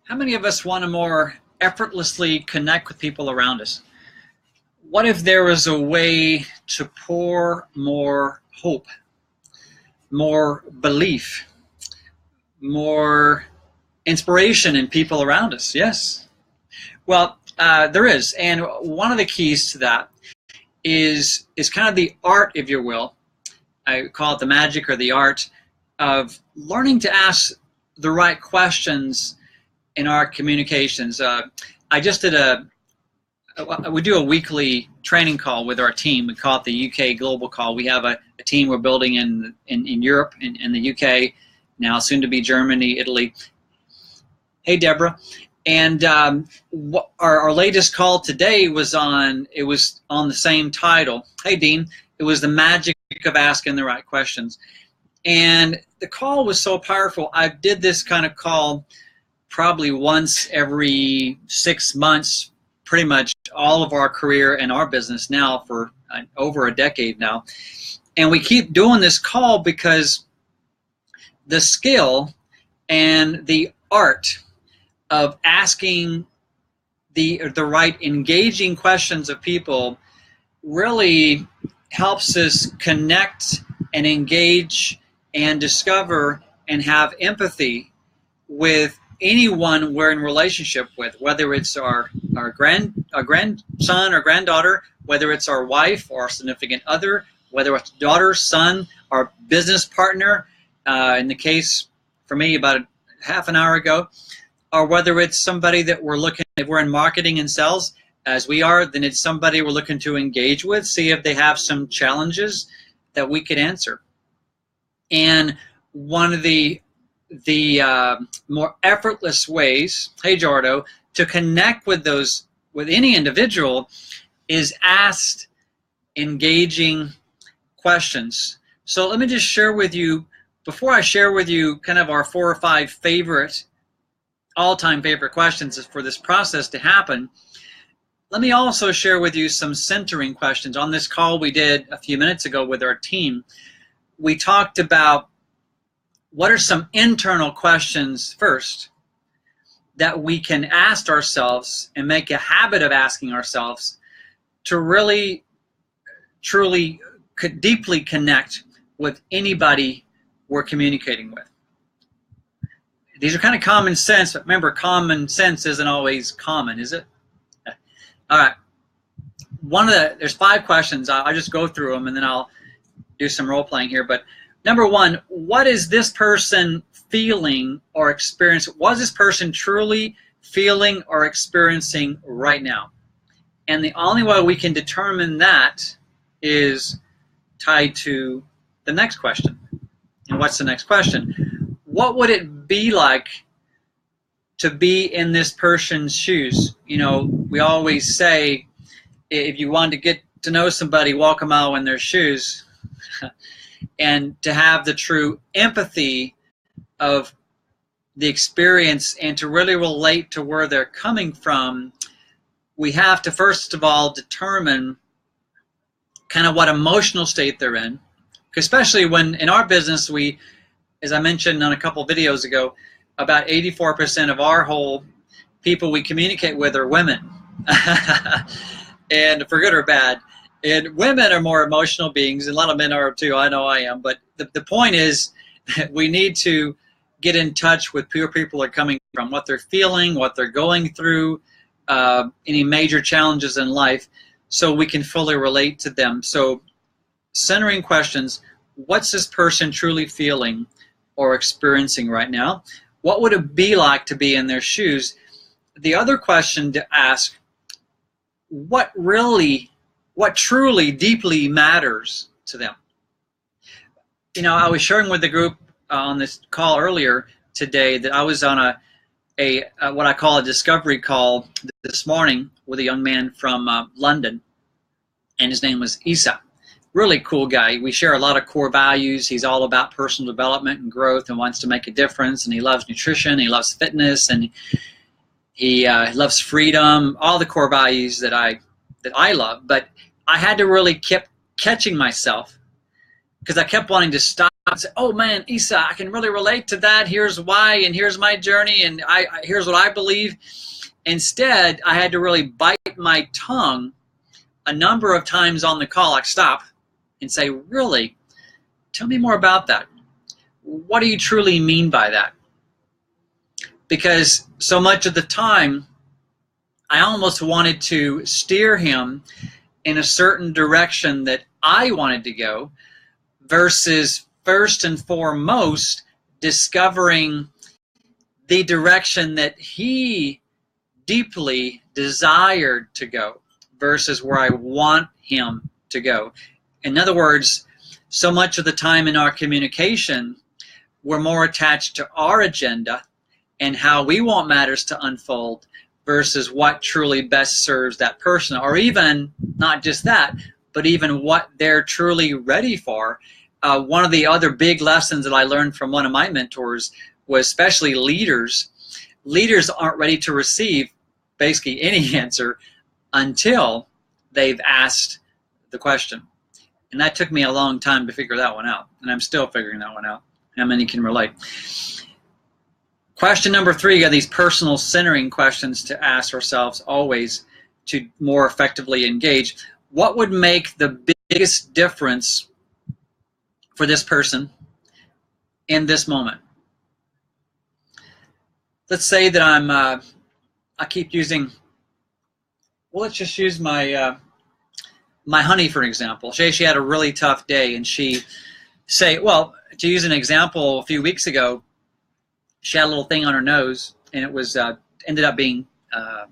How many of us want to more effortlessly connect with people around us? What if there was a way to pour more hope, more belief, more inspiration in people around us? Yes. Well, there is. And one of the keys to that is kind of the art, if you will. I call it the magic or the art of learning to ask the right questions in our communications. I just did we do a weekly training call with our team. We call it the UK Global Call. We have a team we're building in Europe, in the UK, now soon to be Germany, Italy. Hey, Deborah. And our latest call today was on the same title. Hey, Dean. It was the magic of asking the right questions. And the call was so powerful. I did this kind of call probably once every 6 months, pretty much all of our career and our business now for over a decade now. And we keep doing this call because the skill and the art of asking the right engaging questions of people really helps us connect and engage and discover and have empathy with anyone we're in relationship with, whether it's our grandson or granddaughter, whether it's our wife or our significant other, whether it's daughter, son, our business partner, in the case for me about half an hour ago, or whether it's somebody that we're looking, if we're in marketing and sales, as we are, then it's somebody we're looking to engage with, see if they have some challenges that we could answer. And one of the more effortless ways, hey Jardo, to connect with any individual is asked engaging questions. So let me just share with you, before I share with you kind of our 4 or 5 favorite, all-time favorite questions for this process to happen, let me also share with you some centering questions. On this call we did a few minutes ago with our team, we talked about what are some internal questions first that we can ask ourselves and make a habit of asking ourselves to really, truly, deeply connect with anybody we're communicating with. These are kind of common sense, but remember, common sense isn't always common, is it? All right. There's 5 questions. I'll just go through them and then I'll do some role playing here. But number 1, what is this person feeling or experiencing? What is this person truly feeling or experiencing right now? And the only way we can determine that is tied to the next question. And what's the next question? What would it be like to be in this person's shoes? You know, we always say, if you want to get to know somebody, walk a mile in their shoes. And to have the true empathy of the experience and to really relate to where they're coming from, we have to first of all determine kind of what emotional state they're in. Especially when in our business, we, as I mentioned on a couple of videos ago, about 84% of our whole people we communicate with are women. And for good or bad. And women are more emotional beings, and a lot of men are too. I know I am. But the point is that we need to get in touch with where people are coming from, what they're feeling, what they're going through, any major challenges in life, so we can fully relate to them. So centering questions, what's this person truly feeling or experiencing right now? What would it be like to be in their shoes? The other question to ask, what truly deeply matters to them? You know, I was sharing with the group on this call earlier today that I was on a what I call a discovery call this morning with a young man from London, and his name was Isa. Really cool guy. We share a lot of core values. He's all about personal development and growth and wants to make a difference, and he loves nutrition, he loves fitness, and he loves freedom, all the core values that I love. But I had to really keep catching myself because I kept wanting to stop and say, oh man, Isa, I can really relate to that. Here's why, and here's my journey, and here's what I believe. Instead, I had to really bite my tongue a number of times on the call. Like, stop and say, really, tell me more about that. What do you truly mean by that? Because so much of the time, I almost wanted to steer him in a certain direction that I wanted to go, versus first and foremost discovering the direction that he deeply desired to go versus where I want him to go. In other words, so much of the time in our communication, we're more attached to our agenda and how we want matters to unfold versus what truly best serves that person, or even not just that, but even what they're truly ready for. One of the other big lessons that I learned from one of my mentors was, especially leaders aren't ready to receive basically any answer until they've asked the question. And that took me a long time to figure that one out, and I'm still figuring that one out. How many can relate? Question number 3, are these personal centering questions to ask ourselves always to more effectively engage. What would make the biggest difference for this person in this moment? Let's say that I keep using, well, let's just use my my honey for an example. She had a really tough day, and she say, well, to use an example, a few weeks ago, she had a little thing on her nose, and it was ended up being a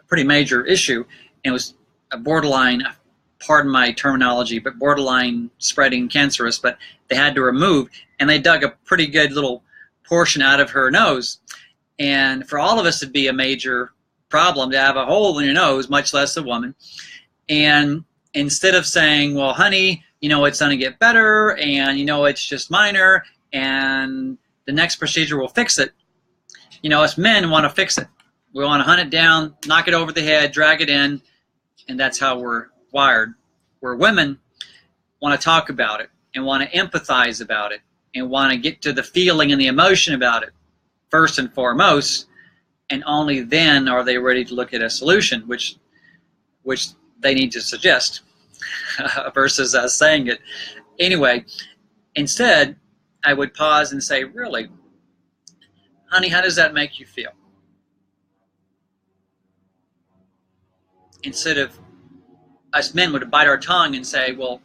pretty major issue. And it was a borderline, pardon my terminology, but borderline spreading cancerous, but they had to remove, and they dug a pretty good little portion out of her nose. And for all of us, it'd be a major problem to have a hole in your nose, much less a woman. And instead of saying, well, honey, it's going to get better, and it's just minor, and the next procedure will fix it. Us men want to fix it. We want to hunt it down, knock it over the head, drag it in, and that's how we're wired. Where women want to talk about it and want to empathize about it and want to get to the feeling and the emotion about it first and foremost, and only then are they ready to look at a solution, which they need to suggest versus us saying it. Anyway, instead, I would pause and say, really, honey, how does that make you feel? Instead of us men would bite our tongue and say, well,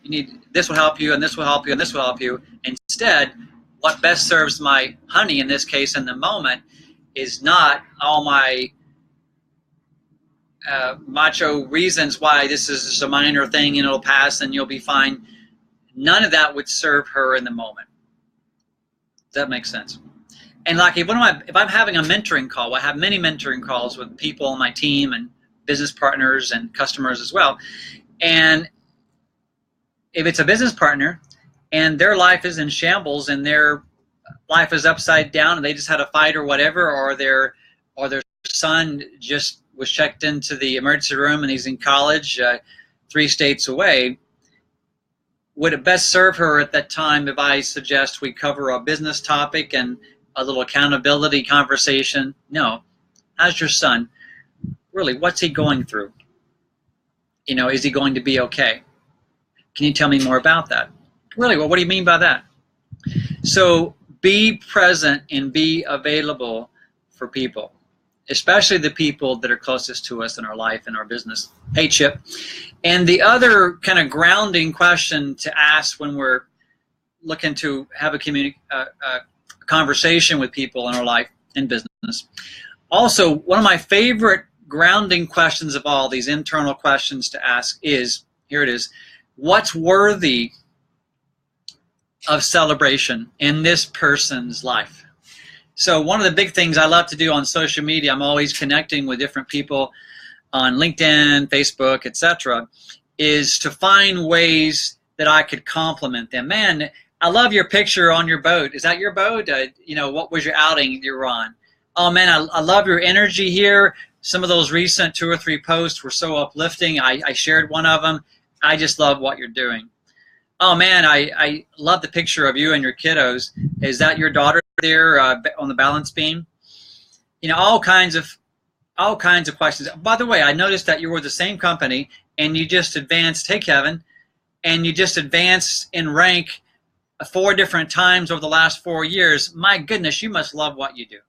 this will help you, and this will help you, and this will help you. Instead, what best serves my honey in this case in the moment is not all my macho reasons why this is just a minor thing and it'll pass and you'll be fine. None of that would serve her in the moment. Does that make sense? And like if I'm having a mentoring call, I have many mentoring calls with people on my team and business partners and customers as well. And if it's a business partner and their life is in shambles and their life is upside down and they just had a fight or whatever, or their son just was checked into the emergency room and he's in college 3 states away, would it best serve her at that time if I suggest we cover a business topic and a little accountability conversation? No. How's your son? Really, what's he going through? Is he going to be okay? Can you tell me more about that? Really, well, what do you mean by that? So be present and be available for people, especially the people that are closest to us in our life and our business. Hey, Chip. And the other kind of grounding question to ask when we're looking to have a conversation with people in our life and business. Also, one of my favorite grounding questions of all, these internal questions to ask is, here it is, what's worthy of celebration in this person's life? So one of the big things I love to do on social media, I'm always connecting with different people on LinkedIn, Facebook, etc., is to find ways that I could compliment them. Man, I love your picture on your boat. Is that your boat? What was your outing you're on? Oh man, I love your energy here. Some of those recent 2 or 3 posts were so uplifting. I shared one of them. I just love what you're doing. Oh man, I love the picture of you and your kiddos. Is that your daughter there on the balance beam? You know, all kinds of questions. By the way, I noticed that you were the same company and you just advanced. Hey, Kevin, and you just advanced in rank 4 different times over the last 4 years. My goodness, you must love what you do.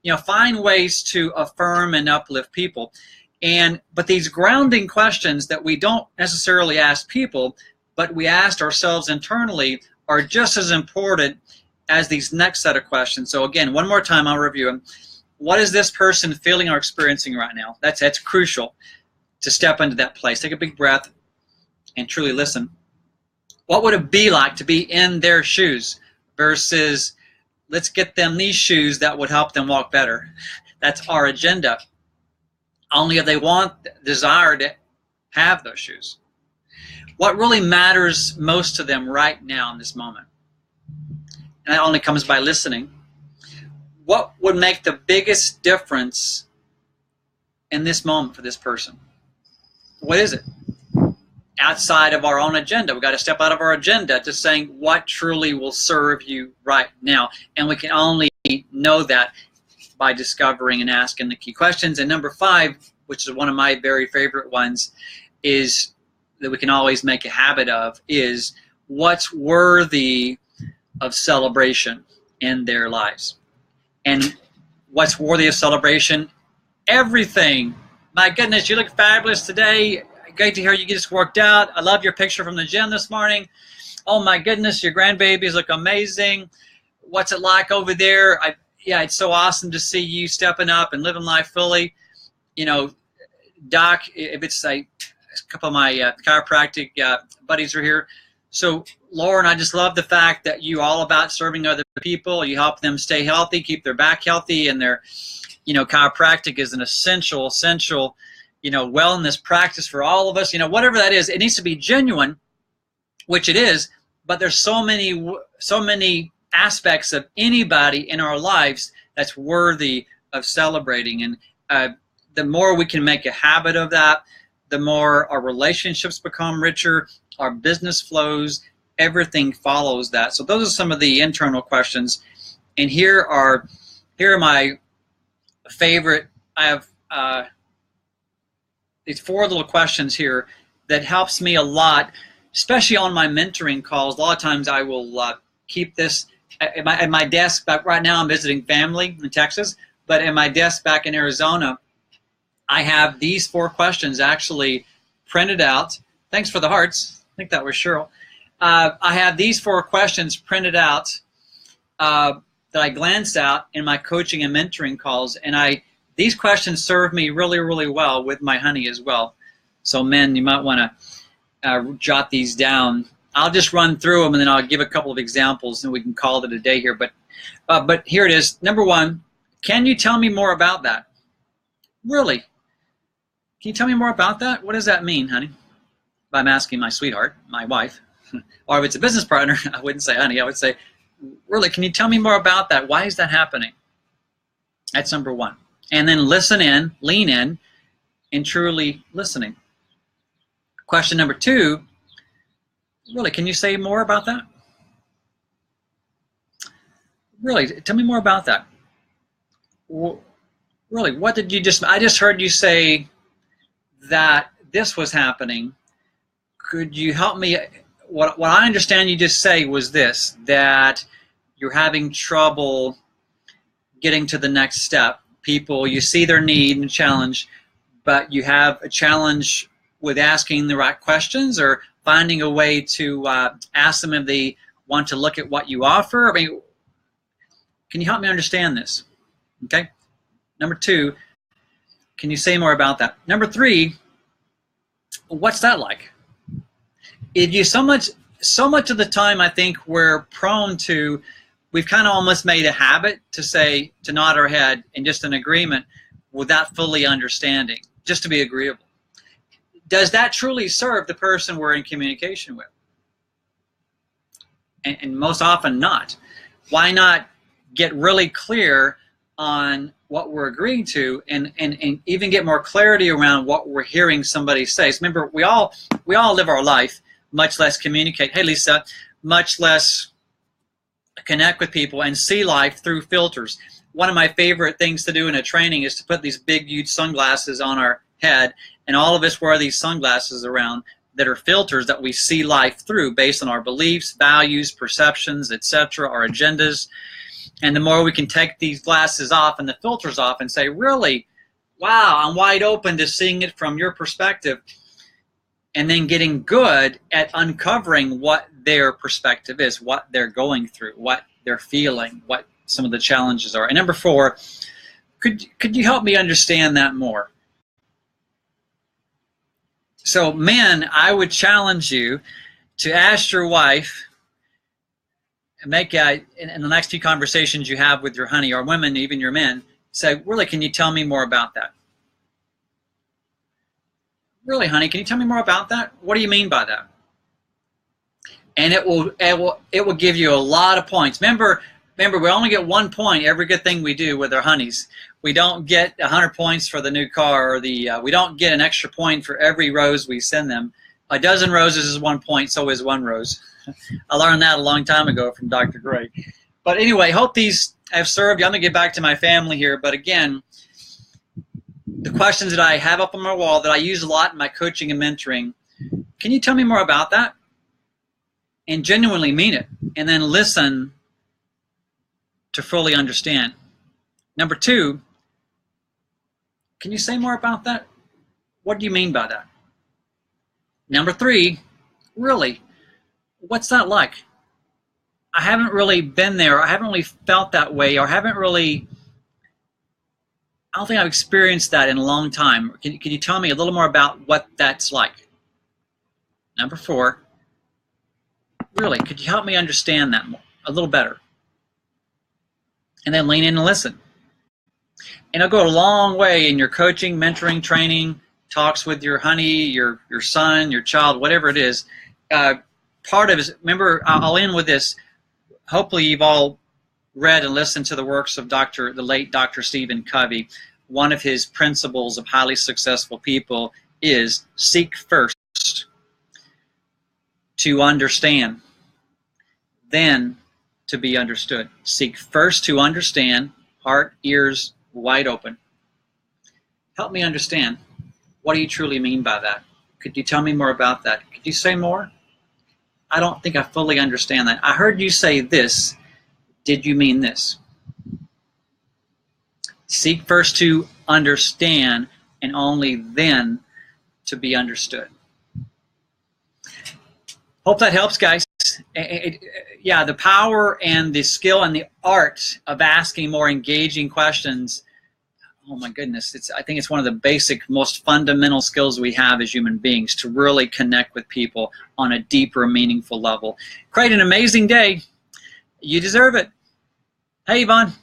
You know, find ways to affirm and uplift people. But these grounding questions that we don't necessarily ask people, but we asked ourselves internally, are just as important as these next set of questions. So again, one more time, I'll review them. What is this person feeling or experiencing right now? That's crucial to step into that place. Take a big breath and truly listen. What would it be like to be in their shoes versus let's get them these shoes that would help them walk better? That's our agenda. Only if they want, desire to have those shoes. What really matters most to them right now in this moment? And that only comes by listening. What would make the biggest difference in this moment for this person? What is it? Outside of our own agenda. We've got to step out of our agenda to saying what truly will serve you right now. And we can only know that by discovering and asking the key questions. And number 5, which is one of my very favorite ones, is that we can always make a habit of, is what's worthy of celebration in their lives. And what's worthy of celebration? Everything. My goodness, you look fabulous today. Great to hear you just worked out. I love your picture from the gym this morning. Oh my goodness, your grandbabies look amazing. What's it like over there? Yeah, it's so awesome to see you stepping up and living life fully. You know, Doc, if it's a couple of my chiropractic buddies are here. So, Lauren, I just love the fact that you all about serving other people. You help them stay healthy, keep their back healthy, and their, chiropractic is an essential, wellness practice for all of us. Whatever that is, it needs to be genuine, which it is. But there's so many aspects of anybody in our lives that's worthy of celebrating, and the more we can make a habit of that, the more our relationships become richer, our business flows, everything follows that. So those are some of the internal questions. And here are my favorite. I have these 4 little questions here that helps me a lot, especially on my mentoring calls. A lot of times I will keep this at my desk. But right now I'm visiting family in Texas, but at my desk back in Arizona, I have these 4 questions actually printed out. Thanks for the hearts. I think that was Cheryl. I have these 4 questions printed out that I glanced at in my coaching and mentoring calls, and these questions serve me really, really well with my honey as well. So men, you might want to jot these down. I'll just run through them, and then I'll give a couple of examples, and we can call it a day here. But here it is. Number 1, can you tell me more about that? Really? Can you tell me more about that? What does that mean, honey? If I'm asking my sweetheart, my wife, or if it's a business partner, I wouldn't say honey. I would say, really, can you tell me more about that? Why is that happening? That's number 1. And then listen in, lean in, and truly listening. Question number 2, really, can you say more about that? Really, tell me more about that. Really, what did you I just heard you say that this was happening. Could you help me? What I understand you just say was this, that you're having trouble getting to the next step. People, you see their need and challenge, but you have a challenge with asking the right questions or finding a way to ask them if they want to look at what you offer. I mean, can you help me understand this? Okay. Number 2, can you say more about that? Number 3, what's that like? So much of the time, I think we're prone to, we've kind of almost made a habit to nod our head in just an agreement without fully understanding, just to be agreeable. Does that truly serve the person we're in communication with? And most often not. Why not get really clear on what we're agreeing to, and even get more clarity around what we're hearing somebody say? So remember, we all live our life much less communicate. Hey, Lisa, much less connect with people and see life through filters. One of my favorite things to do in a training is to put these big, huge sunglasses on our head, and all of us wear these sunglasses around that are filters that we see life through based on our beliefs, values, perceptions, etc., our agendas. And the more we can take these glasses off and the filters off and say, really, wow, I'm wide open to seeing it from your perspective, and then getting good at uncovering what their perspective is, what they're going through, what they're feeling, what some of the challenges are. And number 4, could you help me understand that more? So men, I would challenge you to ask your wife, and make in the next few conversations you have with your honey, or women, even your men, say, really, can you tell me more about that? Really, honey, can you tell me more about that? What do you mean by that? And it will give you a lot of points. Remember, we only get 1 point every good thing we do with our honeys. We don't get 100 points for the new car, or we don't get an extra point for every rose we send them. A dozen roses is 1 point, so is 1 rose. I learned that a long time ago from Dr. Gray. But anyway, hope these have served you. I'm going to get back to my family here. But again, the questions that I have up on my wall that I use a lot in my coaching and mentoring, can you tell me more about that? And genuinely mean it. And then listen to fully understand. Number 2, can you say more about that? What do you mean by that? Number 3, really, what's that like? I haven't really been there. I haven't really felt that way, or I don't think I've experienced that in a long time. Can you tell me a little more about what that's like? Number 4, really, could you help me understand that more, a little better? And then lean in and listen. And it'll go a long way in your coaching, mentoring, training, talks with your honey, your son, your child, whatever it is. Part of it, remember, I'll end with this. Hopefully you've all read and listened to the works of the late Dr. Stephen Covey. One of his principles of highly successful people is seek first to understand, then to be understood. Seek first to understand, heart, ears wide open. Help me understand. What do you truly mean by that? Could you tell me more about that? Could you say more? I don't think I fully understand that. I heard you say this. Did you mean this? Seek first to understand, and only then to be understood. Hope that helps, guys. Yeah, the power and the skill and the art of asking more engaging questions, oh my goodness, I think it's one of the basic, most fundamental skills we have as human beings, to really connect with people on a deeper, meaningful level. Create an amazing day. You deserve it. Hey, Yvonne.